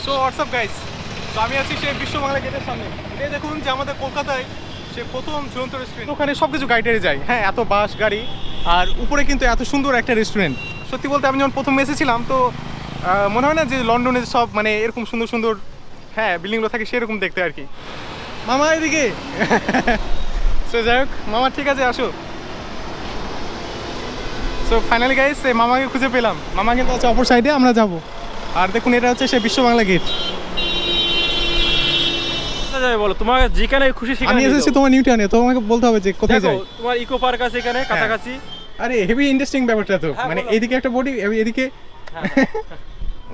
So what's up guys, তো আমি আছি সেই বিশ্ব বাংলা গেটের সামনে। এটাই দেখুন যে আমাদের কলকাতায় সে প্রথম ঝুলন্ত রেস্টুরেন্ট। ওখানে সব কিছু গাড়ি যায়, হ্যাঁ, এত বাস গাড়ি, আর উপরে কিন্তু এত সুন্দর একটা রেস্টুরেন্ট। সত্যি বলতে আমি যখন প্রথম এসেছিলাম তো মনে হয় না যে লন্ডনে সব মানে এরকম সুন্দর সুন্দর হ্যাঁ বিল্ডিংগুলো থাকে সেরকম দেখতে আর কি। মামা এদিকে সো যাই হোক মামা, ঠিক আছে আসো। সো ফাইনালি গাইস এই মামাকে খুঁজে পেলাম। মামা কিন্তু আছে অপর সাইডে, আমরা যাব। আর দেখুন এটা হচ্ছে সেই বিশ্ব বাংলা গেট। বলো তোমার যেখানে খুশি সেখানে আমি এসেছি তোমার নিউটাউনে, তোমাকে বলতে হবে যে কোথায় যাই। তোমার ইকো পার্ক আছে এখানে কাছাকাছি। আরে হেভি ইন্টারেস্টিং ব্যাপারটা তো, মানে এইদিকে একটা বডি, এদিকে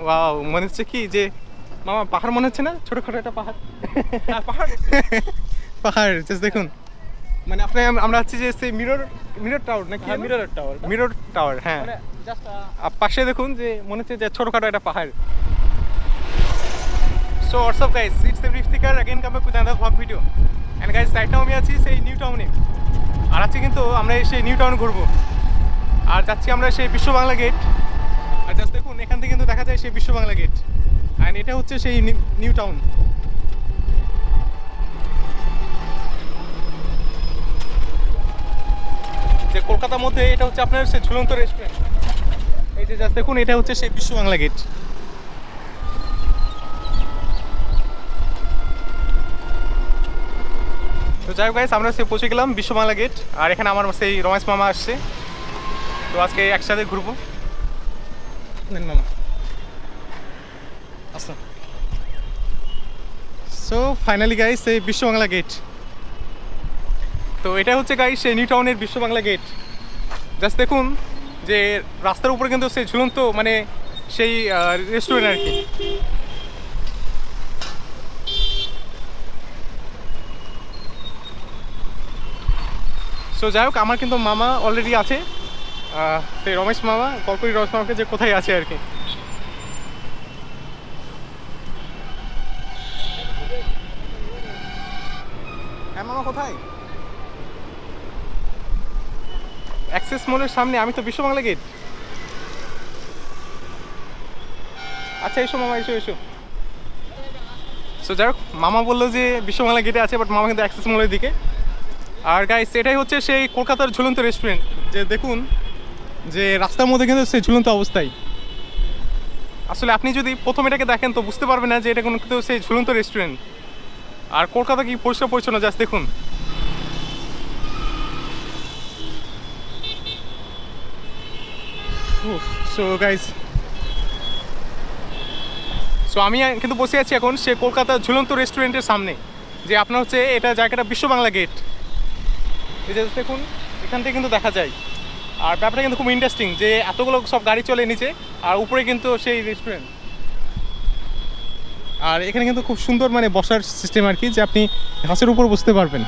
ওয়াও, মনে হচ্ছে কি যে মামা পাহাড় মনে হচ্ছে না, ছোটখাটো একটা পাহাড়। পাহাড় পাহাড় জাস্ট দেখুন, মানে আপনি আমরা আছি যে সেই মিরর টাওয়ার নাকি? মিরর টাওয়ার, হ্যাঁ। পাশে দেখুন যে মনে হচ্ছে যে ছোটখাটো একটা পাহাড়। So what's up guys, it's every sticker again come back with another vlog video. And guys right now আমি আছি সেই নিউ টাউনে। আর আজকে কিন্তু আমরা সেই নিউ টাউন ঘুরবো, আর যাচ্ছি আমরা সেই বিশ্ব বাংলা গেট। আর জাস্ট দেখুন এখান থেকে কিন্তু দেখা যায় সেই বিশ্ব বাংলা গেট, আর এটা হচ্ছে সেই নিউ টাউন। যে কলকাতার মধ্যে এটা হচ্ছে আপনার সেই ঝুলন্ত রেস্টুরেন্ট। এই যে জাস্ট দেখুন এটা হচ্ছে সেই বিশ্ব বাংলা গেট। তো যাই হোক গাইস, আমরা সে পৌঁছে গেলাম বিশ্ব বাংলা গেট। আর এখানে আমার সেই রমেশ মামা আসছে, তো আজকে একসাথে ঘুরবো। মামা আসলাম। সো ফাইনালি গাইস এই বিশ্ব বাংলা গেট, তো এটা হচ্ছে গাইস সেই নিউ টাউনের বিশ্ব বাংলা গেট। জাস্ট দেখুন যে রাস্তার উপরে কিন্তু সেই ঝুলন্ত মানে সেই রেস্টুরেন্ট আর কি। সো যাই হোক আমার কিন্তু মামা অলরেডি আছে, সেই রমেশ মামা। কল করি রমেশ মামাকে যে কোথায় আছে আর কি। হ্যাঁ মামা কোথায়? অ্যাক্সেস মলের সামনে। আমি তো বিশ্ব বাংলা গেট। আচ্ছা এসো মামা, এসো এসো। সো যাই হোক মামা বললো যে বিশ্ব বাংলা গেটে আছে, বাট মামা কিন্তু অ্যাক্সেস মলের দিকে। আর গাইস এটাই হচ্ছে সেই কলকাতার ঝুলন্ত রেস্টুরেন্ট। যে দেখুন যে রাস্তার মধ্যে কিন্তু সেই ঝুলন্ত অবস্থায়। আসলে আপনি যদি প্রথম এটাকে দেখেন তো বুঝতে পারবেন না যে এটা কোনো কিন্তু সেই ঝুলন্ত রেস্টুরেন্ট। আর কলকাতা কি পরিষ্কার পরিচ্ছন্ন, জাস্ট দেখুন। সো গাইস, সো আমি কিন্তু বসে আছি এখন সে কলকাতার ঝুলন্ত রেস্টুরেন্টের সামনে। যে আপনার হচ্ছে এটা জায়গাটা বিশ্ব বাংলা গেট। এই যে দেখুন এখান থেকে কিন্তু দেখা যায়। আর ব্যাপারটা কিন্তু খুব ইন্টারেস্টিং যে এতগুলো সব গাড়ি চলে নিচে, আর উপরে কিন্তু সেই রেস্টুরেন্ট। আর এখানে কিন্তু খুব সুন্দর মানে বসার সিস্টেম আর কি, যে আপনি ঘাসের উপর বসতে পারবেন।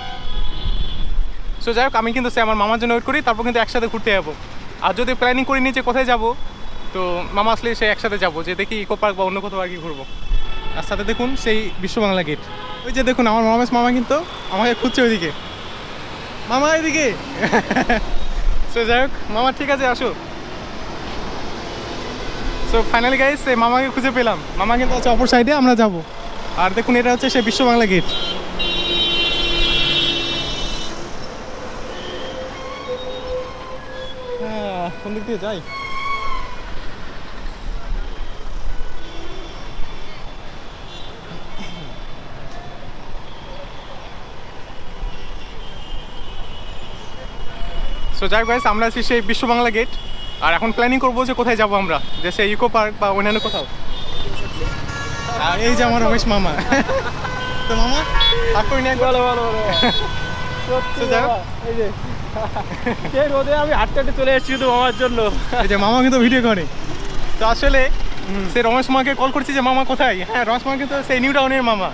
সো যাই হোক আমি কিন্তু সে আমার মামার জন্য ওয়েট করি, তারপর কিন্তু একসাথে ঘুরতে যাবো। আর যদি প্ল্যানিং করিনি যে কোথায় যাব, তো মামা আসলে সে একসাথে যাবো, যে দেখি ইকো পার্ক বা অন্য কোথাও আর কি ঘুরবো। আর সাথে দেখুন সেই বিশ্ব বাংলা গেট। ওই যে দেখুন আমার মামা কিন্তু আমাকে খুঁজছে ওইদিকে। মামা এদিকে সো যাই হোক মামা, ঠিক আছে আসো। সো ফাইনালি গাইস এই মামাকে খুঁজে পেলাম। মামা কিন্তু আছে অপর সাইডে, আমরা যাব। আর দেখুন এটা হচ্ছে সেই বিশ্ব বাংলা গেট। হ্যাঁ কোন দিক দিয়ে যাই? সো যাই গাইস আমরা আছি সেই বিশ্ব বাংলা গেট। আর এখন প্ল্যানিং করবো যে কোথায় যাবো আমরা, যে সেই ইকো পার্ক বা অন্যান্য কোথাও। আর এই যে আমার রমেশ মামা। তো মামা আপনি নিয়ে ভালো রোদে আমি হাঁটতে হাঁটতে চলে এসেছি শুধু মামার জন্য। এই যে মামা কিন্তু ভিডিও করে। তো আসলে সে রমেশ মামাকে কল করছি যে মামা কোথায়। হ্যাঁ রমেশ মামা কিন্তু সেই নিউ টাউনের মামা।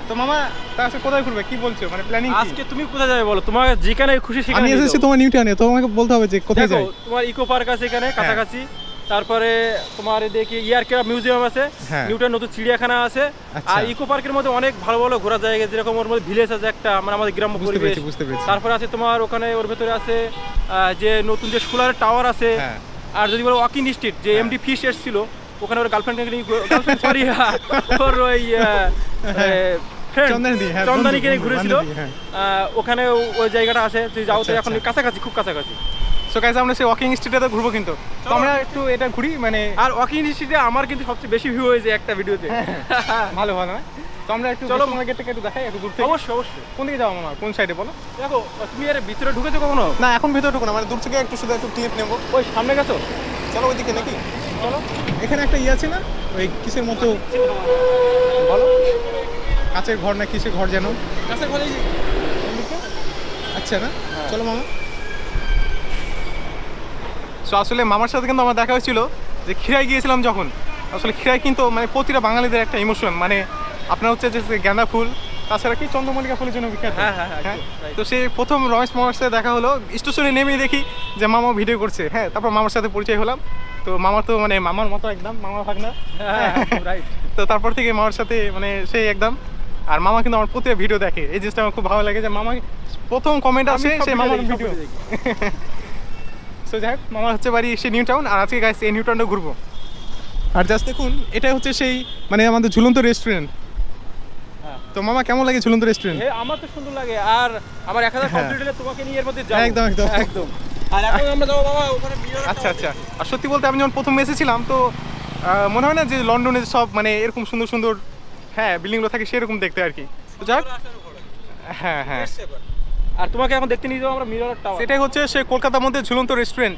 তো মামা তার সাথে কোথায় ঘুরবে কি বলছো, মানে প্ল্যানিং আজকে তুমি কোথায় যাবে বলো, তোমার যেখানে খুশি সেখানে। আমি এসেছি তোমার নিউ টাউনে, তোমাকে বলতে হবে যে কোথায় যাই। তোমার ইকো পার্ক আছে এখানে কাছাকাছি, তারপরে তোমার এদিকে ইয়ারকেরা মিউজিয়াম আছে, নিউটাউন নতুন চিড়িয়াখানা আছে। আর ইকো পার্কের মধ্যে অনেক ভালো ভালো ঘোরা জায়গা, যেরকম ওর মধ্যে ভিলেজ আছে একটা, মানে আমাদের গ্রাম্য পরিবেশ। তারপরে আছে তোমার ওখানে ওর ভেতরে আছে যে নতুন যে সোলার টাওয়ার আছে। আর যদি বলো ওয়াকিং স্ট্রিট, যে এমডি ফিশ এসেছিল ওখানে ওর গার্লফ্রেন্ড সরি ওর ওই চন্দনীকে নিয়ে ঘুরেছিল, ওখানে ওই জায়গাটা আছে, তুই যাও তো এখন কাছাকাছি, খুব কাছাকাছি। সো গাইস আমরা সেই ওয়াকিং স্ট্রিটে ঘুরবো, কিন্তু তো আমরা একটু এটা ঘুরি মানে। আর ওয়াকিং স্ট্রিটে আমার কিন্তু সবচেয়ে বেশি ভিউ হয়েছে একটা ভিডিওতে। ভালো ভালো, তো আমরা একটু চলো মার্কেটটাকে একটু দেখাই, একটু ঘুরতে। অবশ্যই অবশ্যই। কোন দিকে যাবো মামা, কোন সাইডে বলো? দেখো তুমি এর ভিতরে ঢুকেছো কখনো? না এখন ভিতরে ঢুকো না, মানে দূর থেকে একটু শুধু একটু ক্লিপ নেবো। ওই সামনে গেছো, চলো ওইদিকে নাকি? চলো, এখানে একটা ইয়ে আছে না, ওই কিসের মতো বলো, কাঁচের ঘর না কিসের ঘর যেন? কাঁচের ঘর। আচ্ছা না, চলো মামা। সো আসলে মামার সাথে কিন্তু আমার দেখা হয়েছিল যে খিরাই গিয়েছিলাম যখন। আসলে খিরাই কিন্তু মানে প্রতিটা বাঙালিদের একটা ইমোশন, মানে আপনার হচ্ছে যে গাঁদা ফুল, তাছাড়া কি চন্দ্রমল্লিকা ফুলের জন্য বিখ্যাত। হ্যাঁ, তো সেই প্রথম রমেশ মামার সাথে দেখা হলো, স্টেশনে নেমেই দেখি যে মামা ভিডিও করছে। হ্যাঁ, তারপর মামার সাথে পরিচয় হলাম। তো মামা তো মানে মামার মতো একদম, মামা ভাগনা। তো তারপর থেকে মামার সাথে মানে সেই একদম, আর মামা কিন্তু আমার প্রতি ভিডিও দেখে। এই জিনিসটা আমার খুব ভালো লাগে যে মামা প্রথম কমেন্ট আসে সেই মামার ভিডিও। সো যাই হোক, মামা হচ্ছে বাড়ি সে নিউ টাউন, আর আজকে গাইস এই নিউ টাউনটা ঘুরবো। আর জাস্ট দেখুন, এটা হচ্ছে সেই মানে আমাদের ঝুলন্ত রেস্টুরেন্ট। তো মামা কেমন লাগে ঝুলন্ত রেস্টুরেন্ট? আমার তো সুন্দর লাগে, আর আমার 1000 কমপ্লিট হলে তোমাকে নিয়ে এর মধ্যে যাব। একদম একদম একদম। আর এখন আমরা যাব বাবা ওখানে মিরর। আচ্ছা আচ্ছা। আর সত্যি বলতে আমি যখন প্রথম এসেছিলাম তো মনে হয় না যে লন্ডনে সব মানে এরকম সুন্দর সুন্দর হ্যাঁ বিল্ডিংগুলো থাকে সেরকম দেখতে আর কি। তো যাক, হ্যাঁ হ্যাঁ। আর তোমাকে এখন দেখতে নিয়ে যাবো আমরা মিরর টাওয়ার। সেটাই হচ্ছে সেই কলকাতার মধ্যে ঝুলন্ত রেস্টুরেন্ট,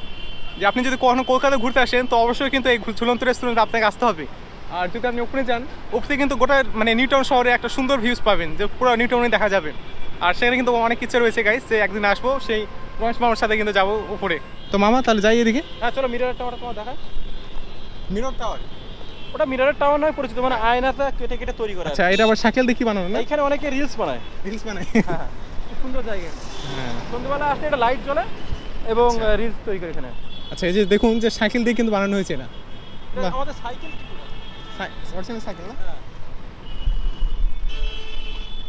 যে আপনি যদি কখনো কলকাতা ঘুরতে আসেন তো অবশ্যই কিন্তু এই ঝুলন্ত রেস্টুরেন্টে আপনাকে আসতে হবে। আর যদি আপনি উপরে যান, উপরে কিন্তু গোটা মানে নিউ টাউন শহরে একটা সুন্দর ভিউজ পাবেন, যে পুরো নিউ টাউনে দেখা যাবে। আর সেখানে কিন্তু অনেক কিছু রয়েছে গাইস, যে একদিন আসবো সেই রমেশ মামার সাথে কিন্তু যাবো উপরে। তো মামা তাহলে যাই এদিকে। হ্যাঁ চলো, মিরর টাওয়ার তোমার দেখা। Mirror tower? ওটা মিররের টাওয়ার নয়, পরিচিত মানে আয়নাটা কেটে কেটে তৈরি করা। আচ্ছা, এটা আবার সাইকেল দেখি বানানো না? এখানে অনেকে রিলস বানায়। রিলস বানায়? হ্যাঁ, খুব সুন্দর জায়গা। হ্যাঁ, সন্ধ্যাবেলা আসলে এটা লাইট জ্বলে এবং রিলস তৈরি করে এখানে। আচ্ছা, এই যে দেখুন যে সাইকেল দিয়ে কিন্তু বানানো হয়েছে এটা। আমাদের সাইকেল অরিজিনাল সাইকেল না?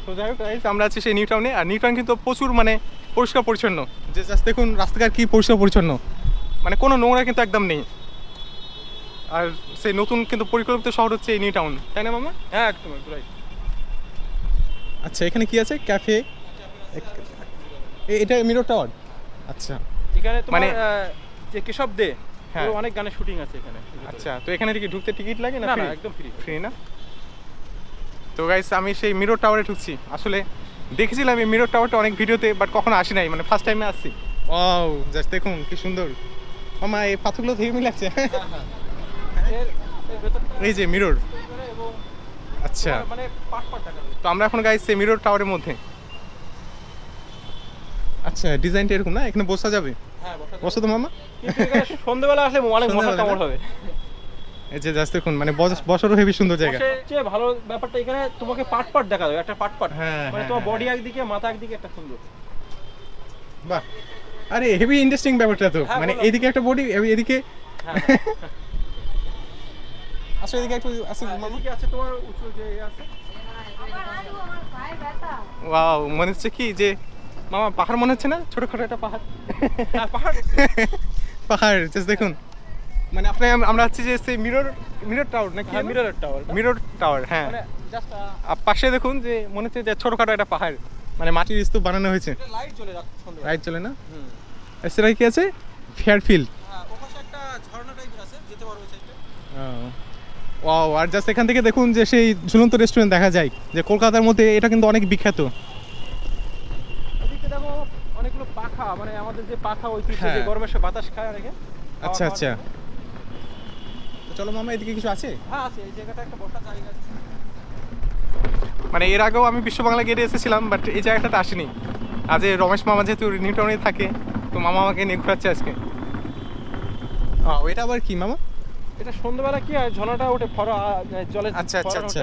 তো যাই হোক গাইস, আমরা আছি সেই নিউ টাউনে। আর নিউ টাউন কিন্তু প্রচুর মানে পরিষ্কার পরিচ্ছন্ন, যে জাস্ট দেখুন রাস্তাঘাট কি পরিষ্কার পরিচ্ছন্ন, মানে কোনো নোংরা কিন্তু একদম নেই। আর সেই নতুন কিন্তু পরিকল্পিত শহর হচ্ছে এই নিউ টাউন, তাই না মামা? হ্যাঁ একদম রাইট। আচ্ছা, এখানে কি আছে? ক্যাফে, এটা মিরর টাওয়ার। আচ্ছা, এখানে মানে যে কেশব দে হ্যাঁ অনেক গানের শুটিং আছে এখানে। আচ্ছা, তো এখানে কি ঢুকতে টিকিট লাগে না? না একদম ফ্রি। ফ্রি না? তো গাইস আমি সেই মিরর টাওয়ারে ঢুকছি। আসলে দেখেছিলাম এই মিরর টাওয়ারটা অনেক ভিডিওতে, বাট কখনো আসি নাই, মানে ফার্স্ট টাইমে আসছি। ওয়াও, জাস্ট দেখুন কি সুন্দর। মামা এই পাথরগুলো থেকে মিলে আছে। এই যে মিরর। আচ্ছা, মানে পাট পাট দেখা যায়। তো আমরা এখন গাইস সেই মিরর টাওয়ারের মধ্যে। আচ্ছা, ডিজাইনটা এরকম না? এখানে বসা যাবে? হ্যাঁ বসো তো মামা। সন্ধ্যাবেলা আসলে অনেক মজা কামড় হবে। এই যে জাস্ট দেখুন, মানে বসারও হেভি সুন্দর জায়গা। সবচেয়ে ভালো ব্যাপারটা এখানে তোমাকে পাট পাট দেখা যাবে, একটা পাট পাট। হ্যাঁ, মানে তোমার বডি একদিকে, মাথা একদিকে, একটা সুন্দর। বাহ, আরে হেভি ইন্টারেস্টিং ব্যাপারটা তো। মানে এইদিকে একটা বডি, এদিকে আসলে এদিকে একটু আছে, এদিকে আছে তোমার উঁচু যে আছে। ওয়াও, মনে হচ্ছে কি যে মামা পাহাড় মনে হচ্ছে না? ছোটখাটো একটা পাহাড়। হ্যাঁ পাহাড় পাহাড় জাস্ট দেখুন। মানে আপনি আমরা আছি যে সেই মিরর টাওয়ার নাকি? Mirror tower. মিরর টাওয়ার, হ্যাঁ। মানে জাস্ট পাশে দেখুন যে মনে হচ্ছে যে ছোটখাটো একটা পাহাড়, মানে মাটির স্তূপ বানানো হয়েছে। লাইট জ্বলে সন্ধ্যা। লাইট জ্বলে না? সেটা কি আছে? ফেয়ারফিল্ড। হ্যাঁ, ওখানে একটা ঝর্ণা টাইপের আছে, যেতে পারবে সাইডে। ওয়াও, আর জাস্ট এখান থেকে দেখুন যে সেই ঝুলন্ত রেস্টুরেন্ট দেখা যায়, যে কলকাতার মধ্যে এটা কিন্তু অনেক বিখ্যাত। এদিকে দেখো অনেকগুলো পাখা, মানে আমাদের যে পাখা ঐতিহ্য, যে গরমের সময় বাতাস খায় অনেকে। আচ্ছা আচ্ছা, তো চলো মামা, এদিকে কিছু আছে? হ্যাঁ আছে, এই জায়গাটা একটা বসার জায়গা আছে। মানে এর আগেও আমি বিশ্ব বাংলা গেটে এসেছিলাম, বাট এই জায়গাটাতে আসিনি। আজ রমেশ মামা যেহেতু নিউ টাউনে থাকে, তো মামা আমাকে নিয়ে ঘোরাচ্ছে আজকে। এটা আবার কি মামা? এটা সন্ধ্যাবেলা কি হয়, ঝর্ণাটা ওঠে জলে। আচ্ছা আচ্ছা আচ্ছা,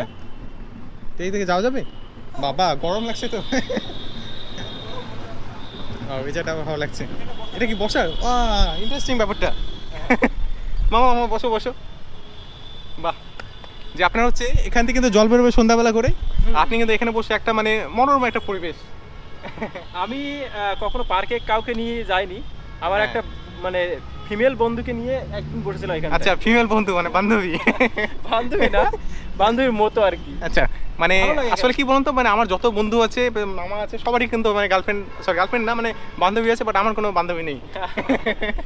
তো এই দিকে যাওয়া যাবে? বাবা গরম লাগছে তো। এই জায়গাটা আমার ভালো লাগছে। এটা কি বসার? ইন্টারেস্টিং ব্যাপারটা। মামা মামা বসো বসো। বাহ, যে আপনার হচ্ছে এখান থেকে কিন্তু জল বেরোবে সন্ধ্যাবেলা করে, আপনি কিন্তু এখানে বসে একটা মানে মনোরম একটা পরিবেশ। আমি কখনো পার্কে কাউকে নিয়ে যাইনি, আমার একটা মানে ফিমেল বন্ধুকে নিয়ে একদিন বসেছিলাম এখানে। আচ্ছা, ফিমেল বন্ধু মানে বান্ধবী? বান্ধবী না, বান্ধবীর মতো আর কি। আচ্ছা, মানে আসলে কি বলুন তো, মানে আমার যত বন্ধু আছে, মামা আছে, সবারই কিন্তু মানে গার্লফ্রেন্ড না, মানে বান্ধবী আছে, বাট আমার কোনো বান্ধবী নেই।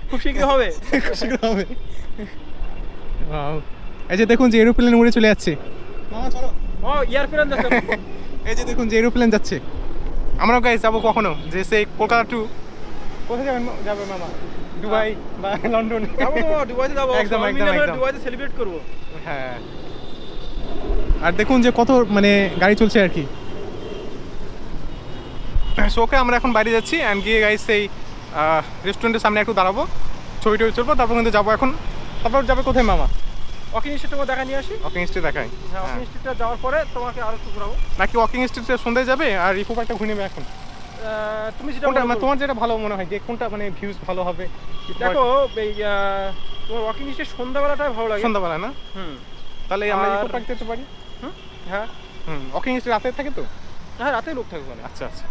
খুব শীঘ্র হবে, খুব শীঘ্র হবে। এই যে দেখুন যে এরোপ্লেন উড়ে চলে যাচ্ছে। মামা চলো। ও এয়ারপ্লেন যাচ্ছে। এই যে দেখুন যে এরোপ্লেন যাচ্ছে। আমরাও গাইস যাবো কখনো, যে সেই কলকাতা টু কোথায় যাবে মামা? দুবাই বা লন্ডন? যাবো তো, দুবাইতে যাবো, একদম দুবাইতে সেলিব্রেট করবো। হ্যাঁ, আর দেখুন যে কত মানে গাড়ি চলছে আর কি। ওকে, আমরা এখন বাইরে যাচ্ছি অ্যান্ড গিয়ে গাইস সেই রেস্টুরেন্টের সামনে একটু দাঁড়াবো, ছবি টবি চলবো, তারপর কিন্তু যাবো এখন। তারপর যাবে কোথায় মামা? ওয়াকিং স্ট্রিট তোমার দেখা নিয়ে আসি। ওয়াকিং স্ট্রিট দেখাই? হ্যাঁ, ওয়াকিং স্ট্রিটটা যাওয়ার পরে তোমাকে আরো একটু ঘোরাবো। নাকি ওয়াকিং স্ট্রিটে সন্ধ্যায় যাবে আর ইকো পার্কটা ঘুরে নেবে এখন? তুমি যেটা কোনটা মানে তোমার যেটা ভালো মনে হয়, যে কোনটা মানে ভিউজ ভালো হবে? দেখো এই তোমার ওয়াকিং স্ট্রিট সন্ধ্যাবেলাটাই ভালো লাগে। সন্ধ্যাবেলা না? তাহলে আমরা ইকো পার্ক যেতে পারি। হ্যাঁ, ওয়াকিং স্ট্রিট রাতে থাকে তো? হ্যাঁ, রাতে লোক থাকে ওখানে। আচ্ছা আচ্ছা।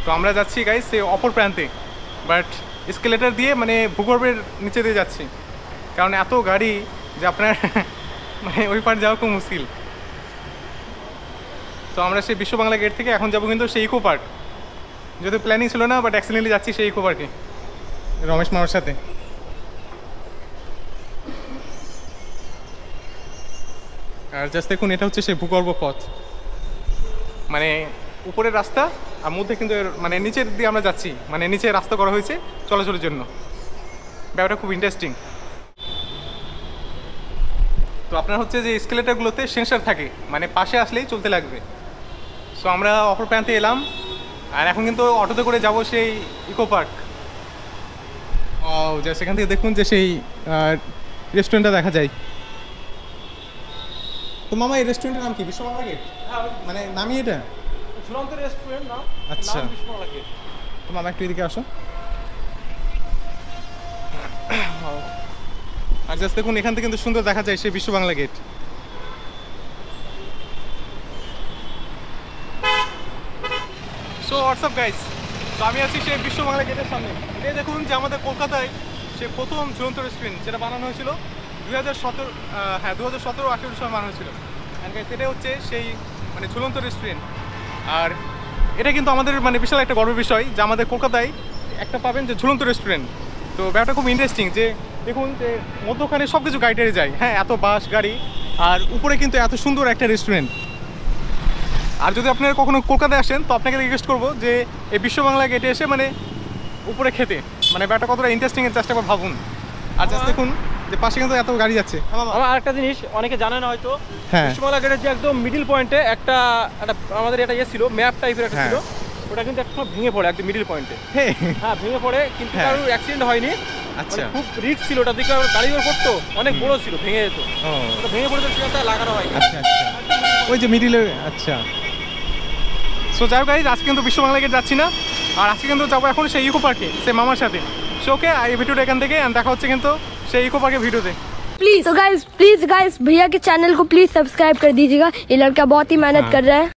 তো আমরা যাচ্ছি গাইস সেই অপর প্রান্তে, বাট এসকেলেটর দিয়ে, মানে ভূগর্ভের নিচে দিয়ে যাচ্ছি, কারণ এত গাড়ি যে আপনার মানে ওই পার যাওয়া খুব মুশকিল। তো আমরা সেই বিশ্ব বাংলা গেট থেকে এখন যাবো কিন্তু সেই ইকো পার্ক, যদি প্ল্যানিং ছিল না, বাট অ্যাক্সিডেন্টলি যাচ্ছি সেই ইকো পার্কে রমেশ মামার সাথে। আর জাস্ট দেখুন, এটা হচ্ছে সেই ভূগর্ভ পথ, মানে উপরের রাস্তা আর মধ্যে কিন্তু মানে নিচের দিয়ে আমরা যাচ্ছি, মানে নিচে রাস্তা করা হয়েছে চলাচলের জন্য। ব্যাপারটা খুব ইন্টারেস্টিং। তো আপনার হচ্ছে যে এসকেলেটরগুলোতে সেন্সর থাকে, মানে পাশে আসলেই চলতে লাগবে। সো আমরা অপর প্রান্তে এলাম, আর এখন কিন্তু অটোতে করে যাব সেই ইকো পার্ক। ও যা, সেখান থেকে দেখুন যে সেই রেস্টুরেন্টটা দেখা যায়। তো মামা এই রেস্টুরেন্টের নাম কি? বিশ্ব বাংলা গেট? মানে নামই এটা? ঝুলন্ত রেস্টুরেন্ট না। আচ্ছা, নাম বিশ্ব বাংলা গেট। তো মামা একটু এদিকে আসো। আর জাস্ট দেখুন, এখান থেকে কিন্তু সুন্দর দেখা যায় সেই Biswa Bangla gate. So what's up guys, তো আমি আছি সেই বিশ্ব বাংলা গেটের সামনে। এটাই দেখুন যে আমাদের কলকাতায় সে প্রথম ঝুলন্ত রেস্টুরেন্ট, যেটা বানানো হয়েছিল 2017-18 সময় বানানো হয়েছিল। অ্যান্ড গাইস, এটাই হচ্ছে সেই মানে ঝুলন্ত রেস্টুরেন্ট। আর এটা কিন্তু আমাদের মানে বিশাল একটা গর্বের বিষয় যে আমাদের কলকাতায় একটা পাবেন যে ঝুলন্ত রেস্টুরেন্ট। তো ব্যাপারটা খুব ইন্টারেস্টিং যে দেখুন যে মধ্যখানে সব কিছু গাড়ি টাড়ি যায়, হ্যাঁ, এত বাস গাড়ি, আর উপরে কিন্তু এত সুন্দর একটা রেস্টুরেন্ট। আর যদি আপনারা কখনো কলকাতায় আসেন, তো আপনাকে রিকোয়েস্ট করবো যে এই বিশ্ব বাংলা গেটে এসে মানে উপরে খেতে, মানে ব্যাপারটা কতটা ইন্টারেস্টিং এর জাস্ট একবার ভাবুন। আর জাস্ট দেখুন যে পাশে কিন্তু এত গাড়ি যাচ্ছে। আমার আরেকটা জিনিস অনেকে জানে না হয়তো, হ্যাঁ, বিশ্ব বাংলা গেটের যে একদম মিডিল পয়েন্টে একটা আমাদের এটা ছিল, ম্যাপ টাইপের একটা ছিল, ওটা কিন্তু একটা ভেঙে পড়ে একদম মিডিল পয়েন্টে। হ্যাঁ, ভেঙে পড়ে, কিন্তু কারোর অ্যাক্সিডেন্ট হয়নি। আচ্ছা, খুব রিস্ক ছিল ওটা, দিকে গাড়িও পড়তো, অনেক বড় ছিল, ভেঙে যেত। ওটা ভেঙে পড়ে সেটা লাগানো হয়। আচ্ছা আচ্ছা, ওই যে মিডিলে। আচ্ছা, সো যাই হোক গাইজ, আজকে কিন্তু বিশ্ব বাংলা গেট যাচ্ছি না, আর আজকে কিন্তু যাবো এখন সেই ইকো পার্কে সেই মামার সাথে। সো ওকে, এই ভিডিওটা এখান থেকে দেখা হচ্ছে কিন্তু সেই ইকো পার্কের ভিডিওতে। प्लीज गाइस भैया के चैनल को प्लीज सब्सक्राइब कर दीजिएगा, ये लड़का बहुत ही मेहनत कर रहा है।